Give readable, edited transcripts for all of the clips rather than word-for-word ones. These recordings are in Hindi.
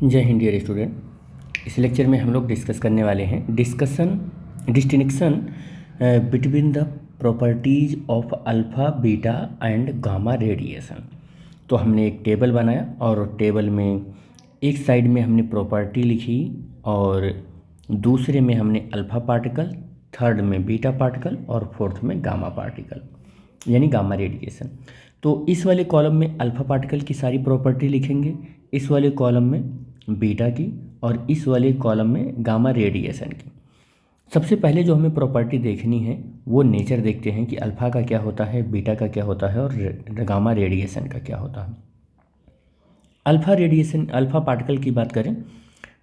जय हिंद डियर स्टूडेंट। इस लेक्चर में हम लोग डिस्कस करने वाले हैं distinction between the properties of alpha beta and gamma radiation. तो हमने एक टेबल बनाया और टेबल में एक साइड में हमने प्रॉपर्टी लिखी और दूसरे में हमने अल्फ़ा पार्टिकल, थर्ड में बीटा पार्टिकल और फोर्थ में गामा पार्टिकल यानी गामा रेडिएशन। तो इस वाले कॉलम में अल्फ़ा पार्टिकल की सारी प्रॉपर्टी लिखेंगे, इस वाले कॉलम में बीटा की और इस वाले कॉलम में गामा रेडिएशन की। सबसे पहले जो हमें प्रॉपर्टी देखनी है वो नेचर देखते हैं कि अल्फ़ा का क्या होता है, बीटा का क्या होता है और गामा रेडिएशन का क्या होता है। अल्फ़ा पार्टिकल की बात करें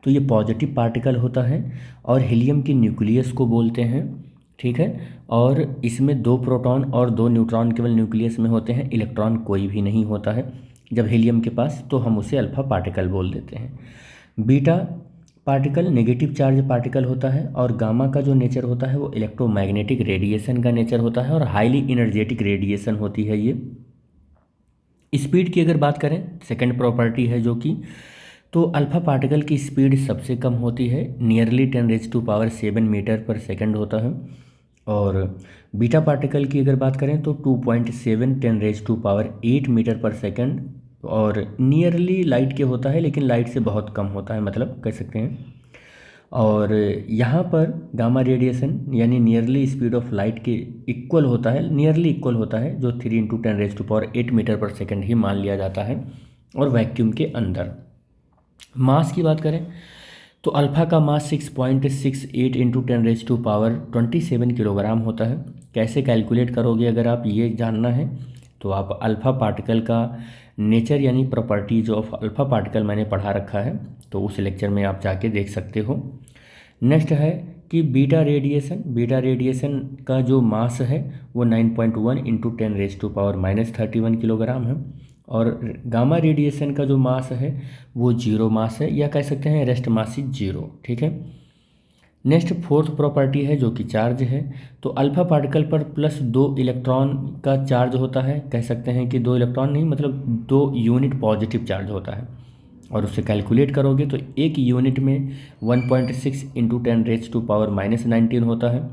तो ये पॉजिटिव पार्टिकल होता है और हीलियम की न्यूक्लियस को बोलते हैं, ठीक है। और इसमें 2 प्रोटॉन और 2 न्यूट्रॉन केवल न्यूक्लियस में होते हैं, इलेक्ट्रॉन कोई भी नहीं होता है जब हीलियम के पास, तो हम उसे अल्फ़ा पार्टिकल बोल देते हैं। Beta particle negative charge particle होता है और गामा का जो नेचर होता है वो इलेक्ट्रोमैग्नेटिक रेडिएशन का नेचर होता है और हाईली एनर्जेटिक रेडिएशन होती है ये। स्पीड की अगर बात करें, सेकंड प्रॉपर्टी है जो कि, तो अल्फ़ा पार्टिकल की स्पीड सबसे कम होती है, नियरली 10⁻⁷ मीटर पर सेकंड होता है। और बीटा पार्टिकल की अगर बात करें तो 2.7 10⁸ मीटर पर सेकंड और नियरली लाइट के होता है लेकिन लाइट से बहुत कम होता है, मतलब कह सकते हैं। और यहाँ पर गामा रेडिएशन यानी नियरली स्पीड ऑफ लाइट के इक्वल होता है, नियरली इक्वल होता है, जो 3 × 10⁸ मीटर पर सेकंड ही मान लिया जाता है और वैक्यूम के अंदर। मास की बात करें तो अल्फ़ा का मास 6.68 × 10⁻27 किलोग्राम होता है। कैसे कैलकुलेट करोगे अगर आप ये जानना है तो आप अल्फ़ा पार्टिकल का नेचर यानी प्रॉपर्टीज ऑफ अल्फ़ा पार्टिकल मैंने पढ़ा रखा है, तो उस लेक्चर में आप जाके देख सकते हो। नेक्स्ट है कि बीटा रेडिएशन का जो मास है वो 9.1 × 10⁻31 किलोग्राम है और गामा रेडिएशन का जो मास है वो 0 मास है, या कह सकते हैं रेस्ट मास इज 0, ठीक है। नेक्स्ट फोर्थ प्रॉपर्टी है जो कि चार्ज है। तो अल्फ़ा पार्टिकल पर +2 इलेक्ट्रॉन का चार्ज होता है, कह सकते हैं कि 2 इलेक्ट्रॉन नहीं, मतलब 2 यूनिट पॉजिटिव चार्ज होता है और उससे कैलकुलेट करोगे तो एक यूनिट में 1.6 × 10⁻⁻19 होता है,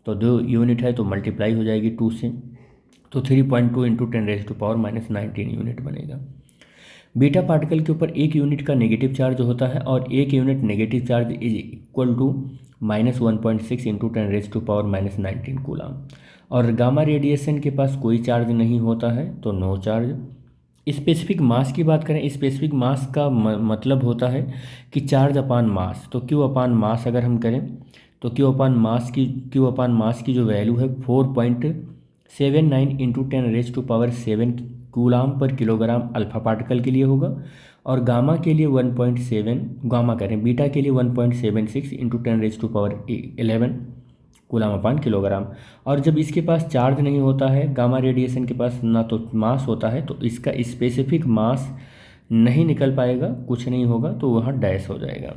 तो 2 यूनिट है तो मल्टीप्लाई हो जाएगी 2 से, तो 3.2 × 10⁻⁻19 यूनिट बनेगा। बीटा पार्टिकल के ऊपर 1 यूनिट का नेगेटिव चार्ज होता है और 1 unit negative charge is equal to -1.6 × 10⁻⁻19 coulomb. और गामा रेडिएशन के पास कोई चार्ज नहीं होता है, तो नो चार्ज। स्पेसिफिक मास की बात करें, स्पेसिफिक मास का मतलब होता है कि चार्ज अपान मास। तो क्यू अपान मास अगर हम करें तो क्यू अपान मास की जो वैल्यू है 4.79 × 10⁻7 कूलाम पर किलोग्राम अल्फ़ा पार्टिकल के लिए होगा और गामा के लिए 1.7, गामा करें बीटा के लिए 1.76 × 10⁻11 कूलाम अपान किलोग्राम। और जब इसके पास चार्ज नहीं होता है, गामा रेडिएशन के पास ना तो मास होता है, तो इसका स्पेसिफिक मास नहीं निकल पाएगा, कुछ नहीं होगा, तो वहाँ डैश हो जाएगा।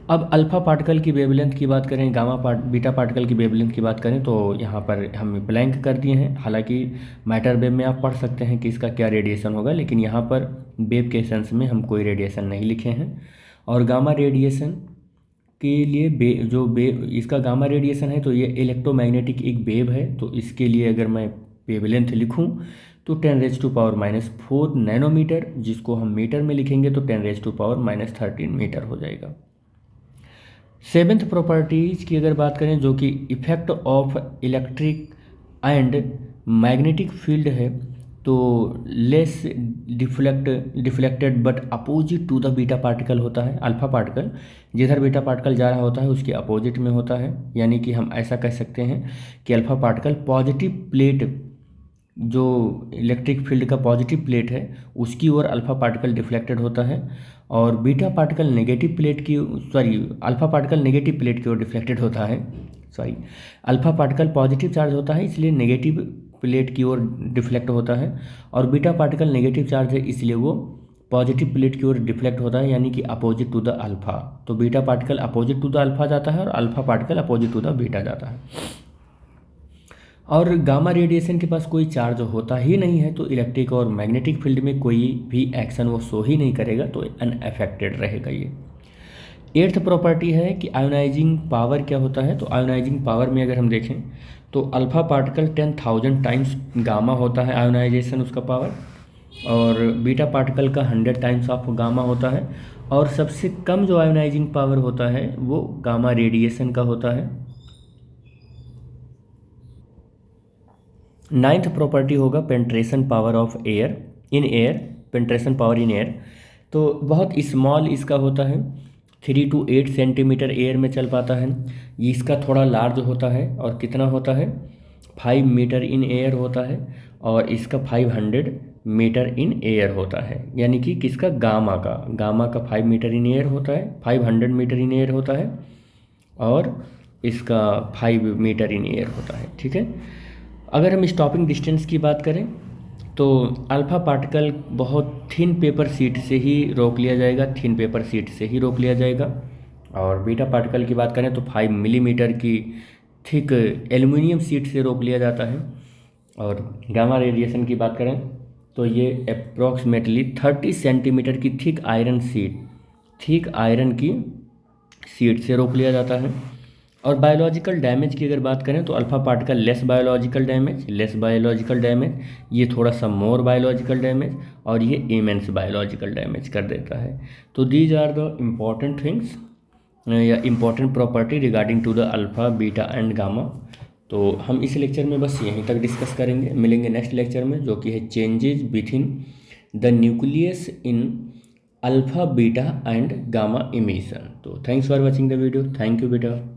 अब अल्फ़ा पार्टिकल की वेवलेंथ की बात करें, बीटा पार्टिकल की वेवलेंथ की बात करें तो यहाँ पर हम ब्लैंक कर दिए हैं। हालांकि मैटर वेव में आप पढ़ सकते हैं कि इसका क्या रेडिएशन होगा, लेकिन यहाँ पर वेव के सेंस में हम कोई रेडिएशन नहीं लिखे हैं। और गामा रेडिएशन के लिए इसका गामा रेडिएशन है तो ये इलेक्ट्रोमैग्नेटिक एक वेव है, तो इसके लिए अगर मैं वेवलेंथ लिखूँ तो 10⁻⁴ नैनोमीटर, जिसको हम मीटर में लिखेंगे तो 10⁻⁻13 मीटर हो जाएगा। सेवेंथ प्रॉपर्टीज की अगर बात करें जो कि effect of electric and magnetic field है, तो less deflected but opposite to the beta particle होता है। अल्फ़ा पार्टिकल जिधर बीटा पार्टिकल जा रहा होता है उसके अपोजिट में होता है, यानी कि हम ऐसा कह सकते हैं कि अल्फ़ा पार्टिकल पॉजिटिव प्लेट, जो इलेक्ट्रिक फील्ड का पॉजिटिव प्लेट है उसकी ओर अल्फ़ा पार्टिकल डिफ्लेक्टेड होता है और beta particle alpha particle negative plate की ओर डिफ्लेक्टेड होता है। अल्फ़ा पार्टिकल पॉजिटिव चार्ज होता है इसलिए नेगेटिव प्लेट की ओर डिफ्लेक्ट होता है और बीटा पार्टिकल नेगेटिव चार्ज है इसलिए वो पॉजिटिव प्लेट की ओर डिफ्लेक्ट होता है, यानी कि अपोजिट टू द अल्फ़ा। तो beta particle opposite to the alpha जाता है और alpha particle opposite to the beta जाता है। और गामा रेडिएशन के पास कोई चार्ज होता ही नहीं है, तो इलेक्ट्रिक और मैग्नेटिक फील्ड में कोई भी एक्शन वो शो ही नहीं करेगा, तो अनअफेक्टेड रहेगा ये। एट्थ प्रॉपर्टी है कि आयोनाइजिंग पावर क्या होता है। तो आयोनाइजिंग पावर में अगर हम देखें तो अल्फ़ा पार्टिकल 10,000 टाइम्स गामा होता है आयोनाइजेशन उसका पावर, और बीटा पार्टिकल का 100 टाइम्स ऑफ गामा होता है, और सबसे कम जो आयोनाइजिंग पावर होता है वो गामा रेडिएशन का होता है। नाइन्थ प्रॉपर्टी होगा penetration power of air in air, penetration power in air. तो बहुत स्मॉल इसका होता है, 3 to 8 सेंटीमीटर एयर में चल पाता है। ये इसका थोड़ा लार्ज होता है, और कितना होता है 5 मीटर इन एयर होता है, और इसका 500 मीटर इन एयर होता है। यानी कि किसका, गामा का 5 मीटर इन एयर होता है, 500 मीटर इन एयर होता है, और इसका 5 मीटर इन एयर होता है। ठीक है, अगर हम स्टॉपिंग डिस्टेंस की बात करें तो अल्फ़ा पार्टिकल बहुत थिन पेपर शीट से ही रोक लिया जाएगा, थिन पेपर शीट से ही रोक लिया जाएगा। और बीटा पार्टिकल की बात करें तो 5 मिलीमीटर की थिक एल्युमिनियम शीट से रोक लिया जाता है। और गामा रेडिएशन की बात करें तो ये अप्रॉक्सीमेटली 30 सेंटीमीटर की थिक आयरन की शीट से रोक लिया जाता है। और बायोलॉजिकल डैमेज की अगर बात करें तो alpha particle less biological damage, ये थोड़ा सा मोर बायोलॉजिकल डैमेज, और ये इमेंस बायोलॉजिकल डैमेज कर देता है। तो these are the important things या important property regarding to the alpha, beta and gamma. तो हम इस लेक्चर में बस यहीं तक डिस्कस करेंगे, मिलेंगे नेक्स्ट लेक्चर में जो कि है changes within the nucleus in alpha, beta and gamma emission. तो thanks for watching the video, thank you बेटा।